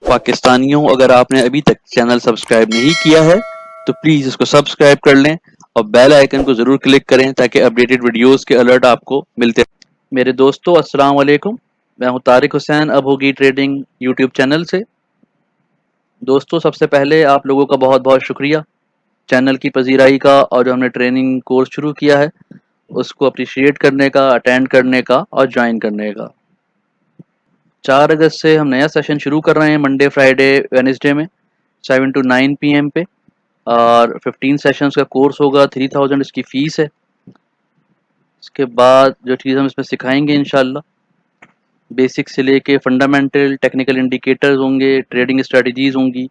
पाकिस्तानियों, अगर आपने अभी तक चैनल सब्सक्राइब नहीं किया है तो प्लीज़ इसको सब्सक्राइब कर लें और बेल आइकन को ज़रूर क्लिक करें ताकि अपडेटेड वीडियोस के अलर्ट आपको मिलते रहें। मेरे दोस्तों, अस्सलाम वालेकुम। मैं हूं तारिक हुसैन, अब होगी ट्रेडिंग यूट्यूब चैनल से। दोस्तों, सबसे पहले आप लोगों का बहुत बहुत शुक्रिया चैनल की पजीराई का, और जो हमने ट्रेनिंग कोर्स शुरू किया है उसको अप्रिशिएट करने का, अटेंड करने का और ज्वाइन करने का। 4 अगस्त से हम नया सेशन शुरू कर रहे हैं, मंडे फ्राइडे वेडनेसडे में 7 to 9 PM पे, और 15 सेशंस का कोर्स होगा। 3000 इसकी फ़ीस है। इसके बाद जो चीज़ हम इसमें सिखाएंगे इंशाल्लाह, बेसिक से लेके फंडामेंटल टेक्निकल इंडिकेटर्स होंगे, ट्रेडिंग स्ट्रेटजीज होंगी,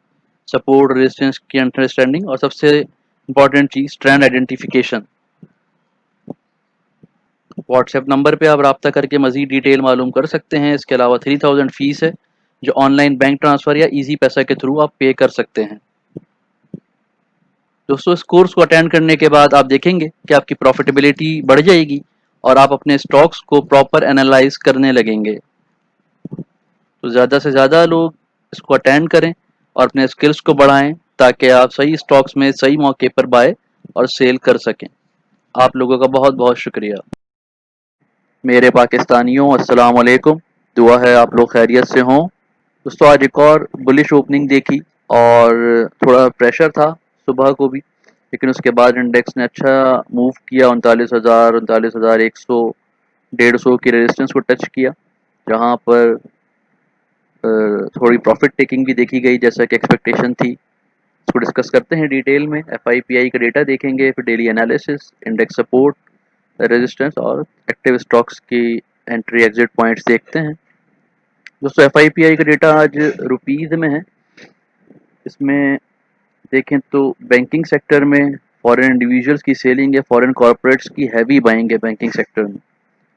सपोर्ट रेजिस्टेंस की अंडरस्टैंडिंग, और सबसे इम्पॉर्टेंट चीज़ ट्रेंड आइडेंटिफिकेशन। व्हाट्सएप नंबर पे आप रब्ता करके मज़ीद डिटेल मालूम कर सकते हैं। इसके अलावा 3000 फ़ीस है जो ऑनलाइन बैंक ट्रांसफ़र या ईजी पैसा के थ्रू आप पे कर सकते हैं। दोस्तों, इस कोर्स को अटेंड करने के बाद आप देखेंगे कि आपकी प्रॉफिटेबिलिटी बढ़ जाएगी और आप अपने स्टॉक्स को प्रॉपर एनालाइज करने लगेंगे। तो ज़्यादा से ज़्यादा लोग इसको अटेंड करें और अपने स्किल्स को बढ़ाएं ताकि आप सही स्टॉक्स में सही मौके पर बाय और सेल कर सकें। आप लोगों का बहुत बहुत शुक्रिया। मेरे पाकिस्तानियों, अस्सलाम वालेकुम। दुआ है आप लोग खैरियत से हों। दोस्तों, आज एक और बुलिश ओपनिंग देखी और थोड़ा प्रेशर था सुबह को भी, लेकिन उसके बाद इंडेक्स ने अच्छा मूव किया। 39,000, 39,100, 150 की रेजिस्टेंस को टच किया, जहां पर थोड़ी प्रॉफिट टेकिंग भी देखी गई जैसा कि एक्सपेक्टेशन थी। इसको डिस्कस करते हैं डिटेल में। एफआईपीआई का डेटा देखेंगे, फिर daily analysis, index support, resistance और एक्टिव स्टॉक्स की एंट्री एग्जिट पॉइंट्स देखते हैं। दोस्तों, एफआईपीआई का डेटा आज रुपीज़ में है। इसमें देखें तो बैंकिंग सेक्टर में फॉरेन इंडिविजुअल्स की सेलिंग है, फॉरेन कॉर्पोरेट्स की हैवी बाइंग है बैंकिंग सेक्टर में,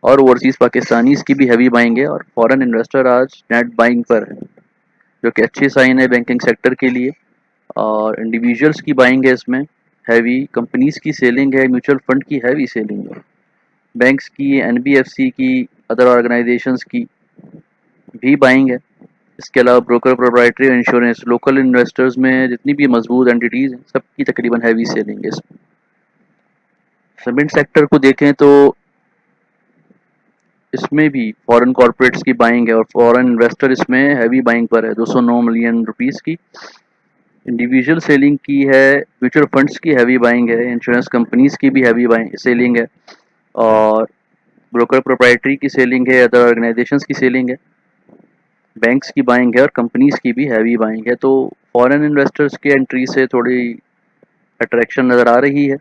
और ओवरसीज पाकिस्तानीज की भी हैवी बाइंग है, और फॉरेन इन्वेस्टर आज नेट बाइंग पर है, जो कि अच्छी साइन है बैंकिंग सेक्टर के लिए। और इंडिविजुअल्स की बाइंग है इसमें हैवी, कंपनीज की सेलिंग है, म्यूचुअल फंड की हैवी सेलिंग है, बैंक्स की, एनबीएफसी की, अदर ऑर्गेनाइजेशंस की भी बाइंग है। इसके अलावा ब्रोकर, प्रोप्राइटरी और इंश्योरेंस, लोकल इन्वेस्टर्स में जितनी भी मजबूत एंटिटीज़ हैं सबकी तकरीबन हैवी सेलिंग है इसमें। सीमेंट सेक्टर को देखें तो इसमें भी फॉरेन कॉर्पोरेट्स की बाइंग है और फॉरेन इन्वेस्टर इसमें हैवी बाइंग पर है, 209 मिलियन रुपीस की। इंडिविजुअल सेलिंग की है, म्यूचुअल फंड्स की हैवी बाइंग है, इंश्योरेंस कंपनीज की भी हैवी बाइंग सेलिंग है, और ब्रोकर प्रोप्राइटरी की सेलिंग है, अदर ऑर्गेनाइजेशंस की सेलिंग है, बैंक्स की बाइंग है और कंपनीज की भी हैवी बाइंग है। तो फॉरेन इन्वेस्टर्स की एंट्री से थोड़ी अट्रैक्शन नज़र आ रही है,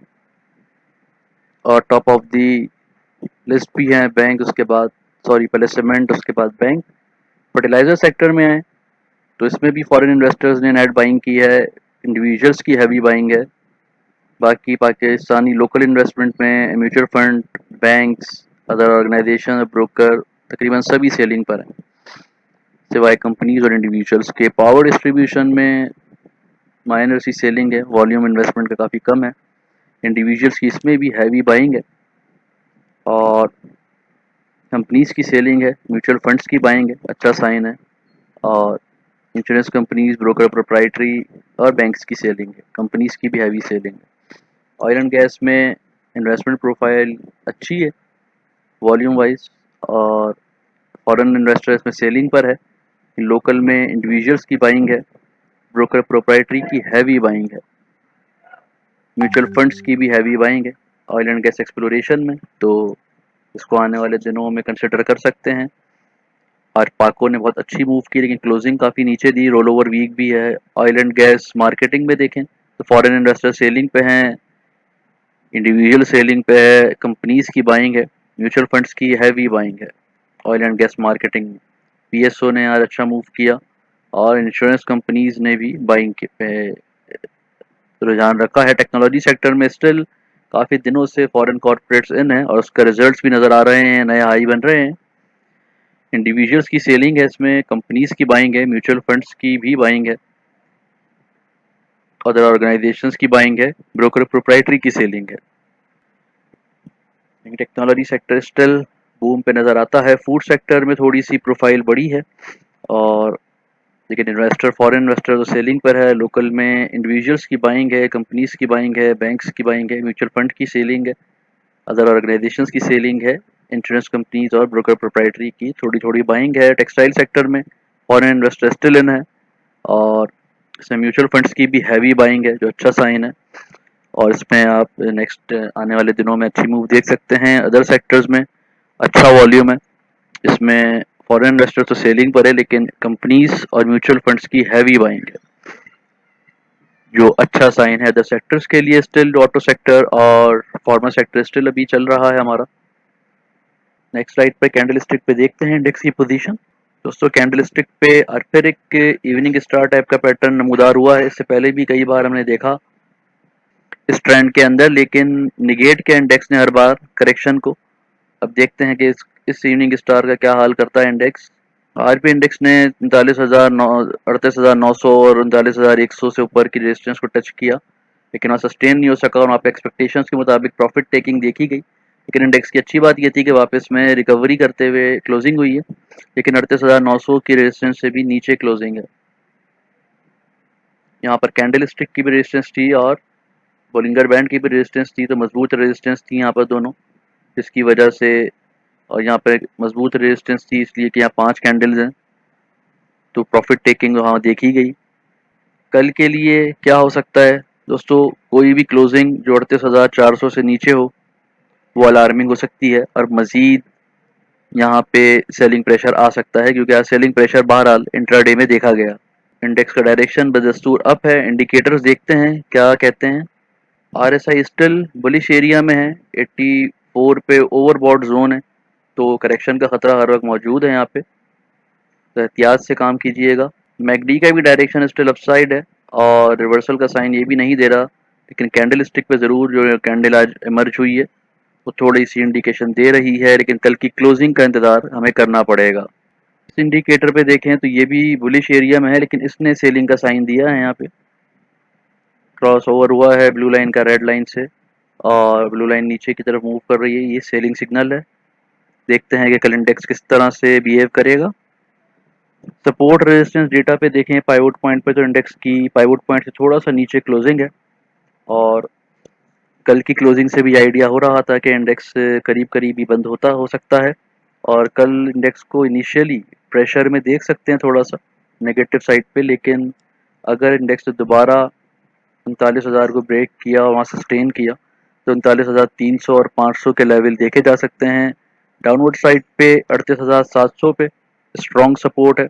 और टॉप ऑफ दी लिस्ट भी हैं बैंक, उसके बाद सॉरी पहले सीमेंट उसके बाद बैंक। फर्टिलाइजर सेक्टर में आए तो इसमें भी फॉरेन इन्वेस्टर्स ने नेट बाइंग की है, इंडिविजुअल्स की हैवी बाइंग है। बाकी पाकिस्तानी लोकल इन्वेस्टमेंट में mutual fund, banks, other organization, broker तकरीबन सभी सेलिंग पर हैं, सिवाय कंपनीज और इंडिविजुअल्स के। पावर डिस्ट्रीब्यूशन में माइनर सी सेलिंग है, वॉल्यूम इन्वेस्टमेंट का काफ़ी कम है। इंडिविजुअल्स की इसमें भी हैवी बाइंग है, और कंपनीज की सेलिंग है, म्यूचुअल फंड्स की बाइंग है, अच्छा साइन है, और इंश्योरेंस कंपनीज, ब्रोकर प्रोप्राइटरी और बैंक्स की सेलिंग है, कंपनीज की भी हैवी सेलिंग है। ऑयल एंड गैस में इन्वेस्टमेंट प्रोफाइल अच्छी है वॉल्यूम वाइज, और फॉरेन इन्वेस्टर्स में सेलिंग पर है। लोकल में इंडिविजुअल्स की बाइंग है, ब्रोकर प्रोप्राइटरी की हैवी बाइंग है, म्यूचुअल फंड्स की भी हैवी बाइंग है ऑयल एंड गैस एक्सप्लोरेशन में। तो इसको आने वाले दिनों में कंसिडर कर सकते हैं। आज पाको ने बहुत अच्छी मूव की, लेकिन क्लोजिंग काफ़ी नीचे दी, रोल ओवर वीक भी है। ऑयल एंड गैस मार्केटिंग में देखें तो फॉरेन इन्वेस्टर सेलिंग पे हैं, इंडिविजुअल सेलिंग पे है, कंपनीज की बाइंग है, म्यूचुअल फंड्स की हैवी बाइंग है ऑयल एंड गैस मार्केटिंग में। पीएसओ ने आज अच्छा मूव किया, और इंश्योरेंस कंपनीज ने भी बाइंग पे रुझान रखा है। टेक्नोलॉजी सेक्टर में स्टिल काफ़ी दिनों से फॉरेन कॉर्पोरेट्स इन है और उसका रिजल्ट्स भी नज़र आ रहे हैं, नए हाई बन रहे हैं। इंडिविजुअल्स की सेलिंग है, इसमें कंपनीज की बाइंग है, म्यूचुअल फंड्स की भी बाइंग है, अदर ऑर्गेनाइजेशंस की बाइंग है, ब्रोकर प्रोप्राइटरी की सेलिंग है। टेक्नोलॉजी सेक्टर स्टिल बूम पे नज़र आता है। फूड सेक्टर में थोड़ी सी प्रोफाइल बड़ी है, और लेकिन इन्वेस्टर, फॉरेन इन्वेस्टर तो सेलिंग पर है। लोकल में इंडिविजुअल्स की बाइंग है, कंपनीज की बाइंग है, बैंक्स की बाइंग है, म्यूचुअल फंड की सेलिंग है, अदर ऑर्गेनाइजेशंस की सेलिंग है, इंश्योरेंस कंपनीज और ब्रोकर प्रोप्राइटरी की थोड़ी थोड़ी बाइंग है। टेक्सटाइल सेक्टर में फॉरेन इन्वेस्टर स्टिल इन है, और इसमें म्यूचुअल फंड्स की भी हैवी बाइंग है, जो अच्छा साइन है। और इसमें आप नेक्स्ट आने वाले दिनों में अच्छी मूव देख सकते हैं। अदर सेक्टर्स में अच्छा वॉल्यूम है। इसमें फॉरेन इन्वेस्टर तो सेलिंग पर है, लेकिन कंपनीज और म्यूचुअल फंड्स की हैवी बाइंग है, जो अच्छा साइन है अदर सेक्टर्स के लिए। स्टिल ऑटो सेक्टर और फार्मा सेक्टर स्टिल अभी चल रहा है हमारा। नेक्स्ट स्लाइड पे कैंडल स्टिक पे देखते हैं इंडेक्स की पोजीशन। दोस्तों कैंडल स्टिक पे और फिर एक इवनिंग स्टार टाइप का पैटर्न नमूदार हुआ है। इससे पहले भी कई बार हमने देखा इस ट्रेंड के अंदर, लेकिन निगेट के इंडेक्स ने हर बार करेक्शन को। अब देखते हैं कि इस इवनिंग स्टार का क्या हाल करता है इंडेक्स। आरपी इंडेक्स ने 38,900 और 39,100 से ऊपर की रेजिस्टेंस को टच किया, लेकिन वहाँ सस्टेन नहीं हो सका और वहाँ पे एक्सपेक्टेशंस के मुताबिक प्रॉफिट टेकिंग देखी गई। लेकिन इंडेक्स की अच्छी बात ये थी कि वापस में रिकवरी करते हुए क्लोजिंग हुई है, लेकिन 38,900 की रेजिस्टेंस से भी नीचे क्लोजिंग है। यहाँ पर कैंडल स्टिक की भी रेजिस्टेंस थी और बोलिंगर बैंड की भी रेजिस्टेंस थी, तो मजबूत रेजिस्टेंस थी यहाँ पर दोनों, जिसकी वजह से। और यहाँ पर मजबूत रेजिस्टेंस थी इसलिए कि यहाँ 5 कैंडल्स हैं, तो प्रॉफिट टेकिंग वहाँ देखी गई। कल के लिए क्या हो सकता है दोस्तों, कोई भी क्लोजिंग जो 38,400 से नीचे हो वो अलार्मिंग हो सकती है, और मजीद यहाँ पे सेलिंग प्रेशर आ सकता है, क्योंकि आज सेलिंग प्रेशर बहरहाल इंट्राडे में देखा गया। इंडेक्स का डायरेक्शन बदस्तूर अप है। इंडिकेटर्स देखते हैं क्या कहते हैं। आरएसआई स्टिल बुलिश एरिया में है, 84 पे ओवरबॉट जोन है, तो करेक्शन का खतरा हर वक्त मौजूद है यहाँ पे, तो एहतियात से काम कीजिएगा। मैकडी का भी डायरेक्शन स्टिल अपसाइड है और रिवर्सल का साइन ये भी नहीं दे रहा, लेकिन कैंडल स्टिक पे ज़रूर जो कैंडल आज इमर्ज हुई है वो थोड़ी सी इंडिकेशन दे रही है, लेकिन कल की क्लोजिंग का इंतज़ार हमें करना पड़ेगा। इस इंडिकेटर पे देखें तो ये भी बुलिश एरिया में है, लेकिन इसने सेलिंग का साइन दिया है। यहाँ पे क्रॉस ओवर हुआ है ब्लू लाइन का रेड लाइन से, और ब्लू लाइन नीचे की तरफ मूव कर रही है, ये सेलिंग सिग्नल है। देखते हैं कि कल इंडेक्स किस तरह से बिहेव करेगा। सपोर्ट रेजिस्टेंस डेटा पे देखें पाइवोट पॉइंट पे, तो इंडेक्स की पाइवोट पॉइंट से थोड़ा सा नीचे क्लोजिंग है, और कल की क्लोजिंग से भी आइडिया हो रहा था कि इंडेक्स करीब करीब ही बंद होता हो सकता है। और कल इंडेक्स को इनिशियली प्रेशर में देख सकते हैं थोड़ा सा नेगेटिव साइड पे, लेकिन अगर इंडेक्स ने दोबारा 39,000 को ब्रेक किया और वहाँ सस्टेन किया तो 39,300 और 500 के लेवल देखे जा सकते हैं। डाउनवर्ड साइड पे 38,700 पे स्ट्रॉन्ग सपोर्ट है,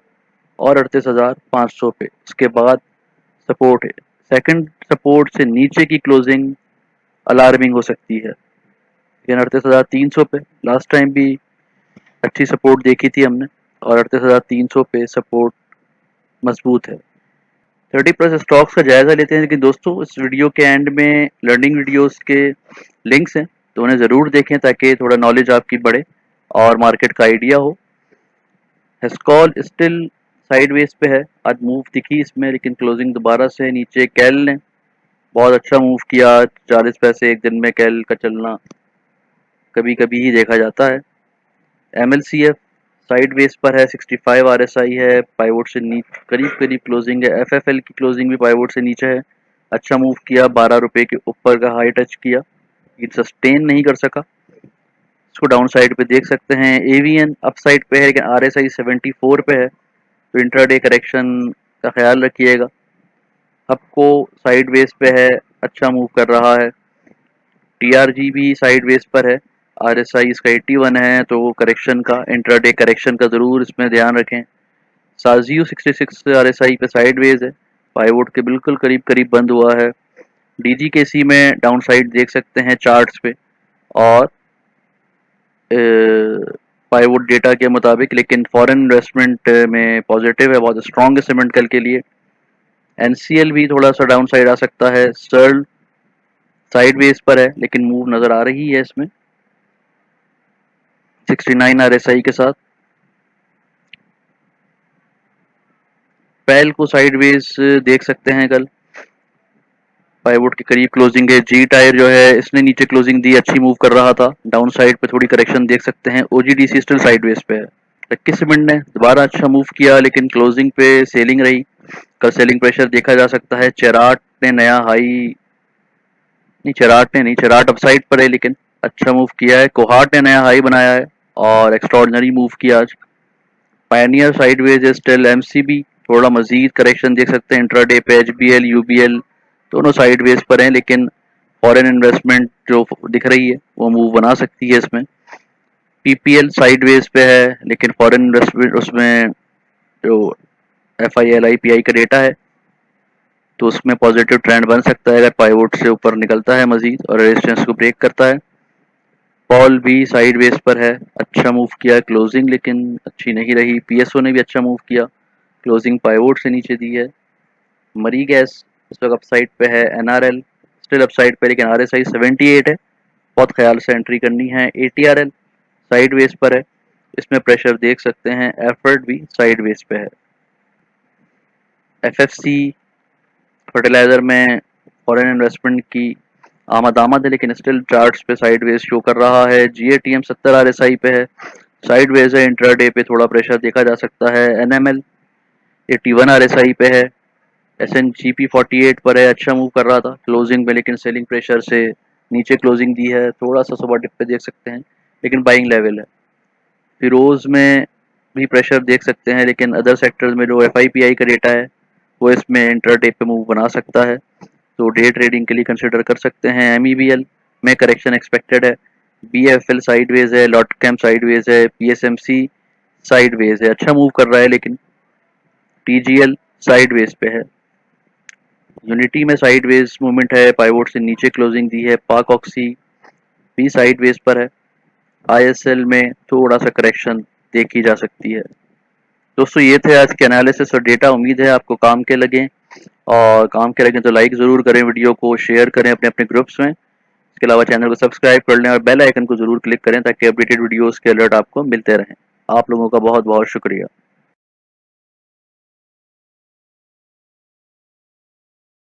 और 38,500 पे उसके बाद सपोर्ट है। सेकंड सपोर्ट से नीचे की क्लोजिंग अलार्मिंग हो सकती है, लेकिन 38,300 पे लास्ट टाइम भी अच्छी सपोर्ट देखी थी हमने, और 38,300 पे सपोर्ट मजबूत है। 30 प्लस स्टॉक्स का जायजा लेते हैं। लेकिन दोस्तों इस वीडियो के एंड में लर्निंग वीडियोस के लिंक्स हैं, तो उन्हें ज़रूर देखें ताकि थोड़ा नॉलेज आपकी बढ़े और मार्केट का आइडिया हो। हेस्कॉल स्टिल साइडवेज पे है, आज मूव दिखी इसमें, लेकिन क्लोजिंग दोबारा से नीचे। कैल ने बहुत अच्छा मूव किया, 40 पैसे एक दिन में कैल का चलना कभी कभी ही देखा जाता है। MLCF साइडवेज पर है, 65 RSI है, पाइवोट से करीब करीब क्लोजिंग है। FFL की क्लोजिंग भी पाइवोट से नीचे है, अच्छा मूव किया, 12 रुपए के ऊपर का हाई टच किया, लेकिन सस्टेन नहीं कर सका। इसको डाउन साइड पे देख सकते हैं। AVN अप साइड पे है, लेकिन RSI 74 पे है, तो इंट्राडे करेक्शन का ख्याल रखिएगा। आपको साइडवेज पे है, अच्छा मूव कर रहा है। TRG भी साइडवेज पर है, RSI इसका 81 है, तो करेक्शन का, इंट्राडे करेक्शन का ज़रूर इसमें ध्यान रखें। साजियो 66 RSI पे साइडवेज है, पाइवोट के बिल्कुल करीब करीब बंद हुआ है। DGKC में डाउन साइड देख सकते हैं चार्ट्स पे, और पाइवोट डेटा के मुताबिक, लेकिन फॉरेन इन्वेस्टमेंट में पॉजिटिव है, बहुत स्ट्रॉन्ग है सीमेंट कल के लिए। NCL भी थोड़ा सा डाउन साइड आ सकता है। स्टर्ल साइडवेज पर है, लेकिन मूव नज़र आ रही है इसमें 69 RSI के साथ। पैल को साइडवेज देख सकते हैं कल, पाइवोट के करीब क्लोजिंग है। जी टायर जो है इसने नीचे क्लोजिंग दी, अच्छी मूव कर रहा था, डाउन साइड पे थोड़ी करेक्शन देख सकते हैं। OGDC स्टिल साइडवेज पे है। लक्की सीमेंट ने दोबारा अच्छा मूव किया लेकिन क्लोजिंग पे सेलिंग रही। कल सेलिंग प्रेशर देखा जा सकता है। चेराट ने नया हाई, नहीं चेराट ने नहीं, चेराट अपसाइड पर है लेकिन अच्छा मूव किया है। कोहाट ने नया हाई बनाया है और एक्स्ट्रॉर्डिनरी मूव किया आज। पायनियर साइडवेज है स्टिल। एमसीबी थोड़ा मजीद करेक्शन देख सकते हैं इंट्राडे पे। एचबीएल यूबीएल दोनों साइडवेज पर हैं लेकिन फॉरेन इन्वेस्टमेंट जो दिख रही है वो मूव बना सकती है इसमें। पीपीएल साइडवेज पे है लेकिन फॉरेन इन्वेस्टमेंट उसमें जो FILIPI का डेटा है तो उसमें पॉजिटिव ट्रेंड बन सकता है अगर पाइवोट से ऊपर निकलता है मजीद और रेजिस्टेंस को ब्रेक करता है। पॉल भी साइडवेज पर है, अच्छा मूव किया है। क्लोजिंग लेकिन अच्छी नहीं रही। पीएसओ ने भी अच्छा मूव किया, क्लोजिंग पाइवोट से नीचे दी है। मरी गैस इस वक्त अपसाइड पे है। एनआरएल स्टिल अपसाइड पे लेकिन RSI 78 है, बहुत ख्याल से एंट्री करनी है। ATRL साइडवेज पर है, इसमें प्रेशर देख सकते हैं। एफर्ट भी साइडवेज पे है। FFC फर्टिलाइजर में फॉरेन इन्वेस्टमेंट की आमद है लेकिन स्टिल चार्ट्स पे साइडवेज शो कर रहा है। GATM 70 RSI पे है, साइडवेज है। इंट्राडे पे थोड़ा प्रेशर देखा जा सकता है। NML 81 RSI पे है। SNGP 48 पर है, अच्छा मूव कर रहा था क्लोजिंग पे लेकिन सेलिंग प्रेशर से नीचे क्लोजिंग दी है। थोड़ा सा सुबह डिप पे देख सकते हैं लेकिन बाइंग लेवल है। फिरोज में भी प्रेशर देख सकते हैं लेकिन अदर सेक्टर्स में जो FIPI का डेटा है वो इसमें इंट्राडे पे मूव बना सकता है, तो डे ट्रेडिंग के लिए कंसिडर कर सकते हैं। MEBL में करेक्शन एक्सपेक्टेड है। BFL साइडवेज है। लॉटकैम साइडवेज है। PSMC साइडवेज है, अच्छा मूव कर रहा है लेकिन TGL साइडवेज पे है। यूनिटी में साइडवेज मूवमेंट है, पाइवोट से नीचे क्लोजिंग दी है। पाक ऑक्सी भी साइडवेज पर है। ISL में थोड़ा सा करेक्शन देखी जा सकती है। दोस्तों ये थे आज के एनालिसिस और डेटा, उम्मीद है आपको काम के लगे, और काम के लगे तो लाइक ज़रूर करें, वीडियो को शेयर करें अपने अपने ग्रुप्स में। इसके अलावा चैनल को सब्सक्राइब कर लें और बेल आइकन को ज़रूर क्लिक करें ताकि अपडेटेड वीडियोस के अलर्ट आपको मिलते रहें। आप लोगों का बहुत बहुत शुक्रिया।